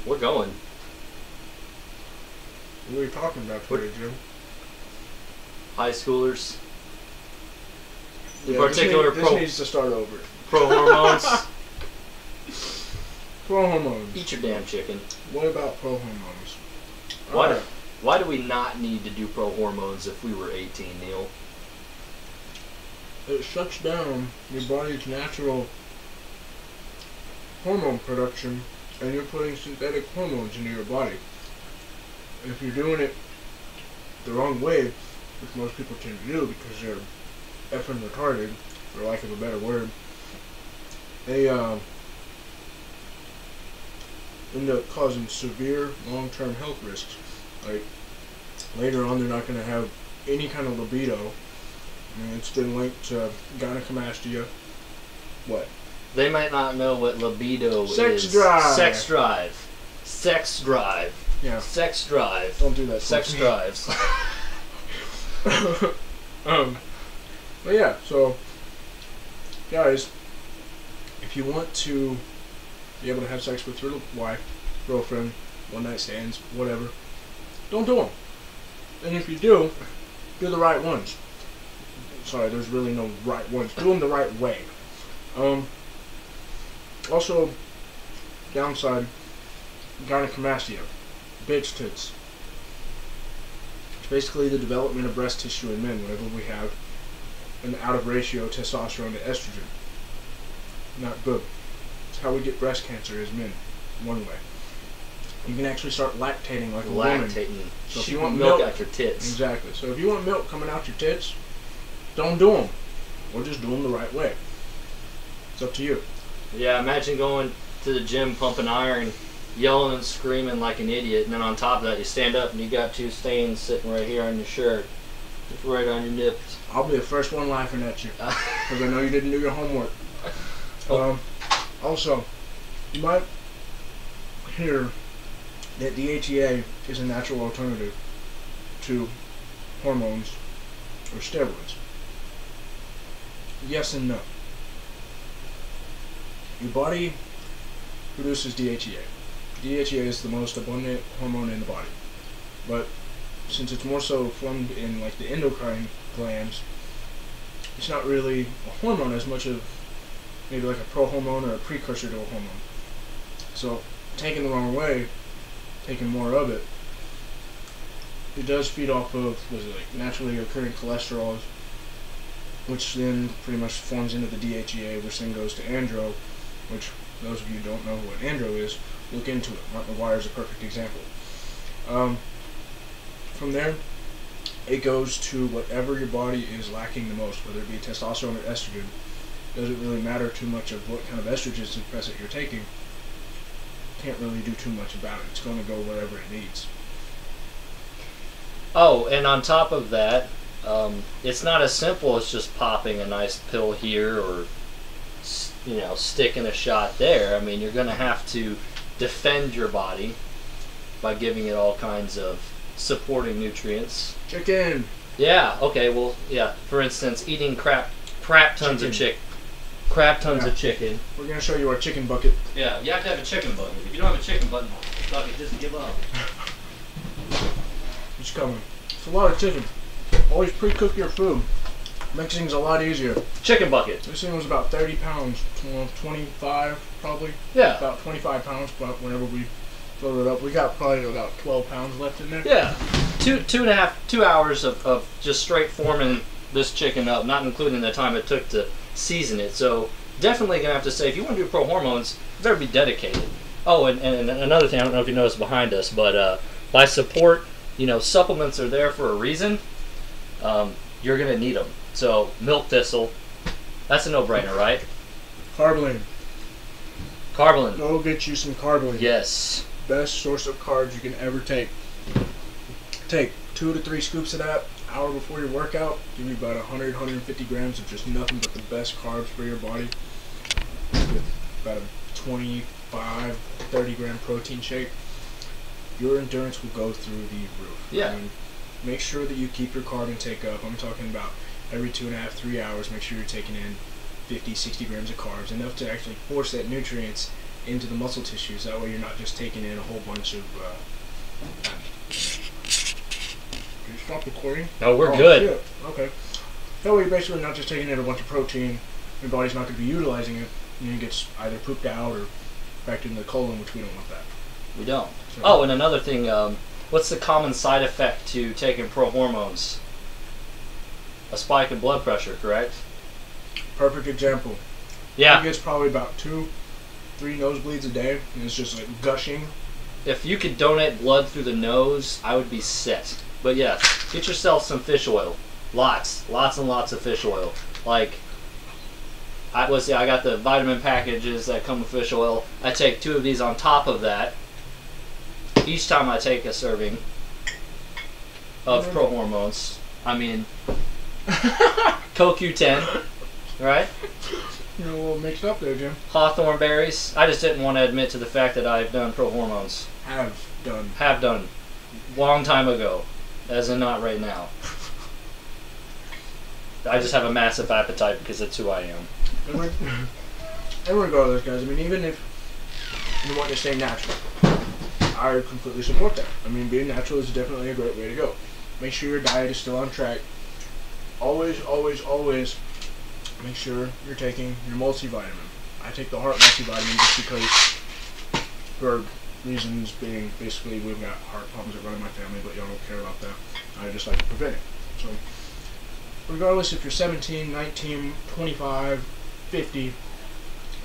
We're going. What are you talking about today, Jim? High schoolers. In Yeah, particular, this needs to start over. Prohormones. Prohormones. Eat your damn chicken. What about prohormones? Why do we not need to do prohormones if we were 18, Neil? It shuts down your body's natural hormone production, and you're putting synthetic hormones into your body. If you're doing it the wrong way, which most people tend to do because they're effing retarded, for lack of a better word, they end up causing severe long-term health risks. Like, later on they're not going to have any kind of libido. I mean, it's been linked to gynecomastia. What? They might not know what libido is. Sex drive. Sex drive. Sex drive. Yeah. Sex drive. Don't do that. Sex drives. But yeah, so guys, if you want to be able to have sex with your wife, girlfriend, one night stands, whatever, don't do them. And if you do the right ones. Sorry, there's really no right ones. Do them the right way. Also, downside, gynecomastia, bitch tits. It's basically the development of breast tissue in men whenever we have an out of ratio testosterone to estrogen. Not good. It's how we get breast cancer as men, one way. You can actually start lactating like a woman. So if you want milk out your tits. Exactly. So if you want milk coming out your tits, don't do them. Or just do them the right way. It's up to you. Yeah, imagine going to the gym, pumping iron, yelling and screaming like an idiot, and then on top of that you stand up and you got two stains sitting right here on your shirt. Just right on your nips. I'll be the first one laughing at you. Because I know you didn't do your homework. Also, you might hear that DHEA is a natural alternative to hormones or steroids. Yes and no. Your body produces DHEA. DHEA is the most abundant hormone in the body. But since it's more so formed in like the endocrine glands, it's not really a hormone as much of maybe like a prohormone or a precursor to a hormone. So taken the wrong way, taking more of it, it does feed off of like naturally occurring cholesterol, which then pretty much forms into the DHEA, which then goes to andro, which those of you who don't know what andro is, look into it. Mark McGuire is a perfect example. From there, it goes to whatever your body is lacking the most, whether it be testosterone or estrogen. Doesn't really matter too much of what kind of estrogen suppressant you're taking. Can't really do too much about it. It's going to go wherever it needs. Oh, and on top of that, it's not as simple as just popping a nice pill here or sticking a shot there. I mean, you're going to have to defend your body by giving it all kinds of supporting nutrients. Chicken. Yeah. Okay. Well, yeah. For instance, eating crap tons of chicken. Of chicken. We're gonna show you our chicken bucket. Yeah. You have to have a chicken bucket. If you don't have a chicken bucket, just give up. It's coming. It's a lot of chicken. Always pre-cook your food. Makes things a lot easier. Chicken bucket. This thing was about 30 pounds, 25 probably. Yeah. About 25 pounds, but whenever we filled it up, we got probably about 12 pounds left in there. Yeah. 2 hours of just straight forming this chicken up, not including the time it took to season it. So definitely gonna have to say, if you want to do prohormones, you better be dedicated. Oh, and another thing, I don't know if you noticed behind us, but by support, supplements are there for a reason. You're gonna need them. So milk thistle, that's a no-brainer, right? Carbolene. Carbolene. Go get you some carbolene. Yes. Best source of carbs you can ever take. Take 2 to 3 scoops of that hour before your workout. Give you about 150 grams of just nothing but the best carbs for your body. With about a 25, 30 gram protein shake. Your endurance will go through the roof. Yeah. I mean, make sure that you keep your carb intake up. I'm talking about every 2.5, 3 hours. Make sure you're taking in 50, 60 grams of carbs, enough to actually force that nutrients into the muscle tissues. That way you're not just taking in a whole bunch of... Did you stop recording? No, we're good. Shit. Okay. That way you're basically not just taking in a bunch of protein. Your body's not going to be utilizing it. And it gets either pooped out or back into the colon, which we don't want that. We don't. So, Oh, and another thing, what's the common side effect to taking Prohormones? A spike in blood pressure, correct? perfect example. Yeah. He gets probably about 2-3 nosebleeds a day, and it's just like gushing. If you could donate blood through the nose, I would be set. But yes, get yourself some fish oil. Lots and lots of fish oil. Like, I got the vitamin packages that come with fish oil. I take 2 of these on top of that. Each time I take a serving of Prohormones. I mean, CoQ10, right? You're a little mixed up there, Jim. Hawthorn berries. I just didn't want to admit to the fact that I've done Prohormones. Have done. Long time ago. As in not right now. I just have a massive appetite because it's who I am. And regardless, guys, I mean, even if you want to stay natural, I completely support that. I mean, being natural is definitely a great way to go. Make sure your diet is still on track. Always, always, always make sure you're taking your multivitamin. I take the heart multivitamin just because, for reasons being, basically we've got heart problems that run in my family, but y'all don't care about that. I just like to prevent it. So, regardless if you're 17, 19, 25, 50,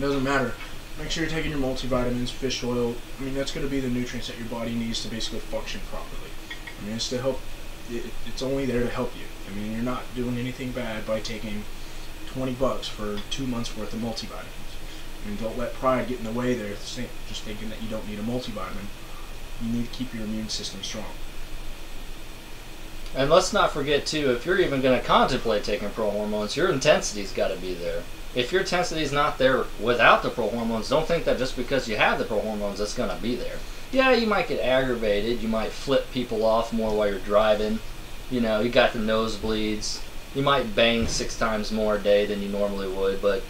doesn't matter. Make sure you're taking your multivitamins, fish oil. I mean, that's going to be the nutrients that your body needs to basically function properly. I mean, it's to help. It's only there to help you. I mean, you're not doing anything bad by taking $20 for 2 months worth of multivitamins. I mean, don't let pride get in the way there, just thinking that you don't need a multivitamin. You need to keep your immune system strong. And let's not forget, too, if you're even going to contemplate taking Prohormones, your intensity's got to be there. If your intensity's not there without the Prohormones, don't think that just because you have the Prohormones, it's going to be there. Yeah, you might get aggravated. You might flip people off more while you're driving. You know, you got the nosebleeds. You might bang 6 times more a day than you normally would. But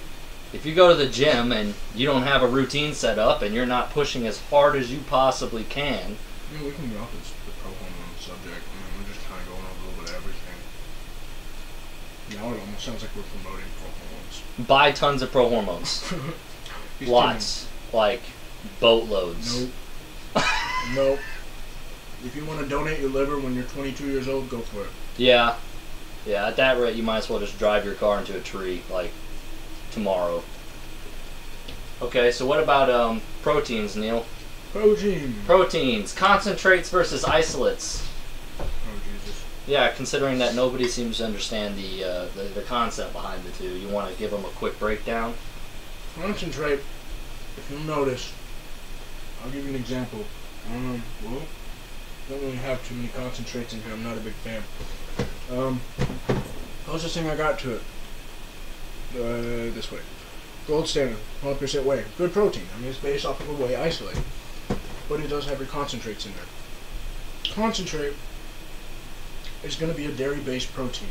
if you go to the gym and you don't have a routine set up and you're not pushing as hard as you possibly can. I mean, we can get off the Prohormone subject. I mean, we're just kind of going over a little bit of everything. Now it almost sounds like we're promoting Prohormones. Buy tons of Prohormones. Lots. Like boatloads. Nope. Nope. If you want to donate your liver when you're 22 years old, go for it. Yeah. Yeah, at that rate, you might as well just drive your car into a tree, like, tomorrow. Okay, so what about proteins, Neil? Proteins. Concentrates versus isolates. Oh, Jesus. Yeah, considering that nobody seems to understand the concept behind the two, you want to give them a quick breakdown? Concentrate, if you'll notice, I'll give you an example. Well, don't really have too many concentrates in here. I'm not a big fan. Closest thing I got to it, this way. Gold standard, 100% whey. Good protein. I mean, it's based off of a whey isolate, but it does have your concentrates in there. Concentrate is going to be a dairy-based protein,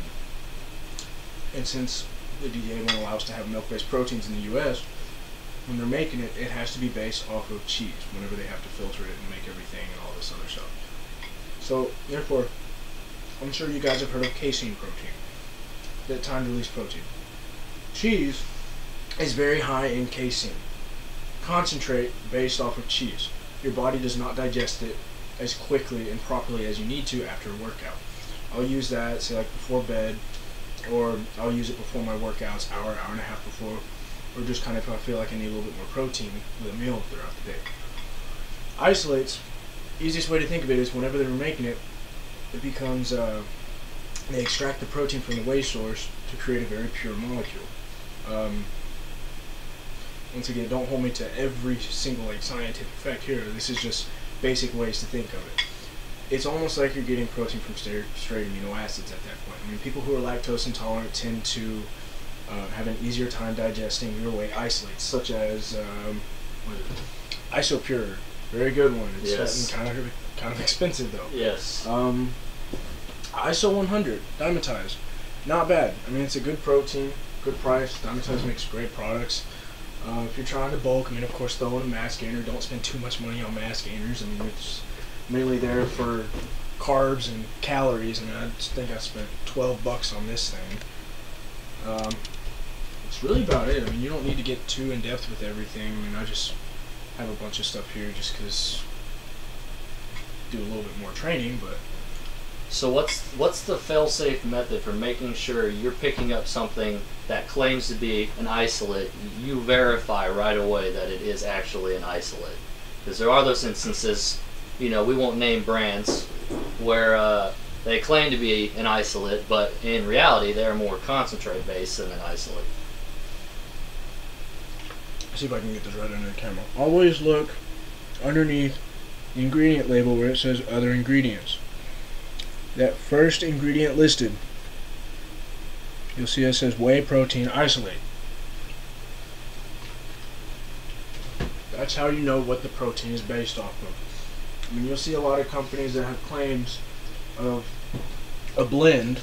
and since the DEA won't allow us to have milk-based proteins in the U.S., when they're making it, it has to be based off of cheese whenever they have to filter it and make everything and all this other stuff. So, therefore, I'm sure you guys have heard of casein protein, that time-release protein. Cheese is very high in casein. Concentrate based off of cheese. Your body does not digest it as quickly and properly as you need to after a workout. I'll use that, say, like before bed, or I'll use it before my workouts, hour and a half before, or just kind of if I feel like I need a little bit more protein with a meal throughout the day. Isolates, easiest way to think of it is whenever they were making it, it becomes, they extract the protein from the whey source to create a very pure molecule. Once again, don't hold me to every single scientific fact here. This is just basic ways to think of it. It's almost like you're getting protein from straight amino acids at that point. I mean, people who are lactose intolerant tend to have an easier time digesting your whey isolates, such as Isopure. Very good one. It's yes. kind of expensive though. Yes. ISO 100, Dymatize. Not bad. I mean, it's a good protein, good price. Dymatize makes great products. If you're trying to bulk, I mean, of course, throw in a mass gainer. Don't spend too much money on mass gainers. I mean, it's mainly there for carbs and calories. I mean, I just think I spent $12 on this thing. It's really about it. I mean, you don't need to get too in depth with everything. I mean, I just have a bunch of stuff here just because do a little bit more training, but. So what's the fail-safe method for making sure you're picking up something that claims to be an isolate? You verify right away that it is actually an isolate, because there are those instances, we won't name brands, where they claim to be an isolate, but in reality they're more concentrate based than an isolate. Let's see if I can get this right under the camera. Always look underneath the ingredient label where it says other ingredients. That first ingredient listed, you'll see it says whey protein isolate. That's how you know what the protein is based off of. I mean, you'll see a lot of companies that have claims of a blend,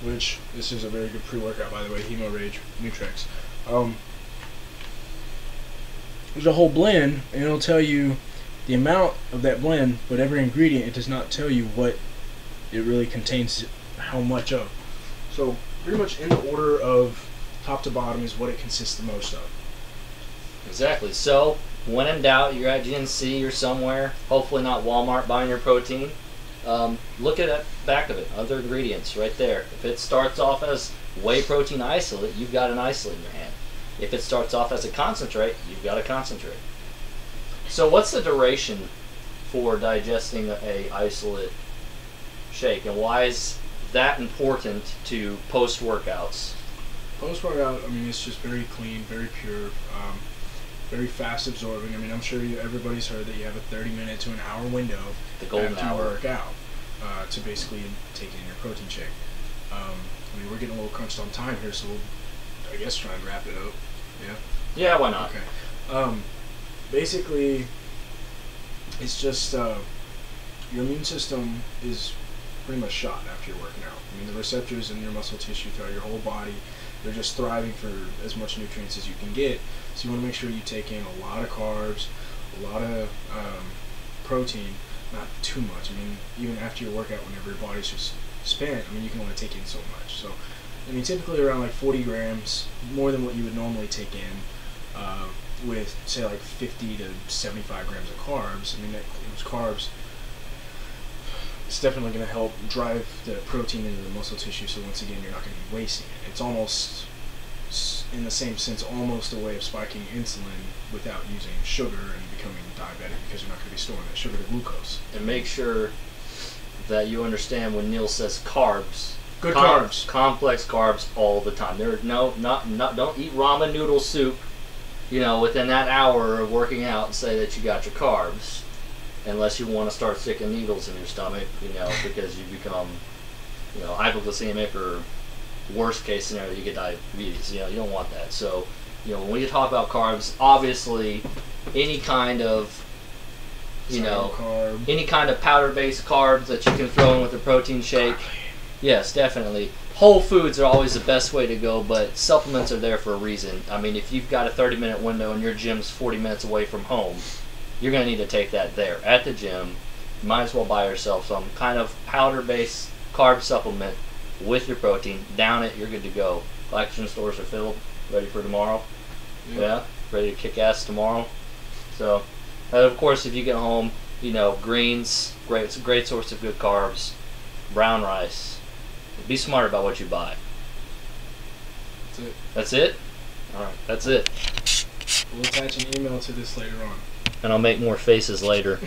which this is a very good pre-workout, by the way, Hemo Rage Nutrex. There's a whole blend, and it'll tell you the amount of that blend, but every ingredient, it does not tell you what it really contains, how much of. So pretty much in the order of top to bottom is what it consists the most of. Exactly. So when in doubt, you're at GNC or somewhere, hopefully not Walmart, buying your protein. Look at the back of it, other ingredients right there. If it starts off as whey protein isolate, you've got an isolate in your hand. If it starts off as a concentrate, you've got a concentrate. So what's the duration for digesting a isolate shake, and why is that important to post-workouts? Post-workout, I mean, it's just very clean, very pure, very fast absorbing. I mean, I'm sure everybody's heard that you have a 30-minute to an hour window The golden after hour. you work out to basically take in your protein shake. I mean, we're getting a little crunched on time here, so we'll, I guess, try and wrap it up. Yeah? Yeah, why not? Okay. Basically, it's just your immune system is pretty much shot after you're working out. I mean, the receptors in your muscle tissue throughout your whole body, they're just thriving for as much nutrients as you can get. So you want to make sure you take in a lot of carbs, a lot of protein, not too much. I mean, even after your workout, whenever your body's just spent, I mean, you can only take in so much. So, I mean, typically around like 40 grams, more than what you would normally take in. With say like 50 to 75 grams of carbs. I mean, those carbs, it's definitely going to help drive the protein into the muscle tissue, so once again you're not going to be wasting it. It's almost, in the same sense, almost a way of spiking insulin without using sugar and becoming diabetic, because you're not going to be storing that sugar to glucose. And make sure that you understand when Neil says carbs. Good carbs. Complex carbs all the time. Don't eat ramen noodle soup within that hour of working out and say that you got your carbs, unless you want to start sticking needles in your stomach, because you become, hypoglycemic, or worst case scenario, you get diabetes. You don't want that. So, when we talk about carbs, obviously, any kind of, any kind of powder-based carbs that you can throw in with a protein shake, yes, definitely. Whole foods are always the best way to go, but supplements are there for a reason. I mean, if you've got a 30-minute window and your gym's 40 minutes away from home, you're going to need to take that there at the gym. You might as well buy yourself some kind of powder-based carb supplement with your protein. Down it, you're good to go. Glycogen stores are filled, ready for tomorrow. Yeah, ready to kick ass tomorrow. So, and of course, if you get home, greens, it's a great source of good carbs. Brown rice. Be smart about what you buy. That's it. That's it? Alright, that's it. We'll attach an email to this later on. And I'll make more faces later.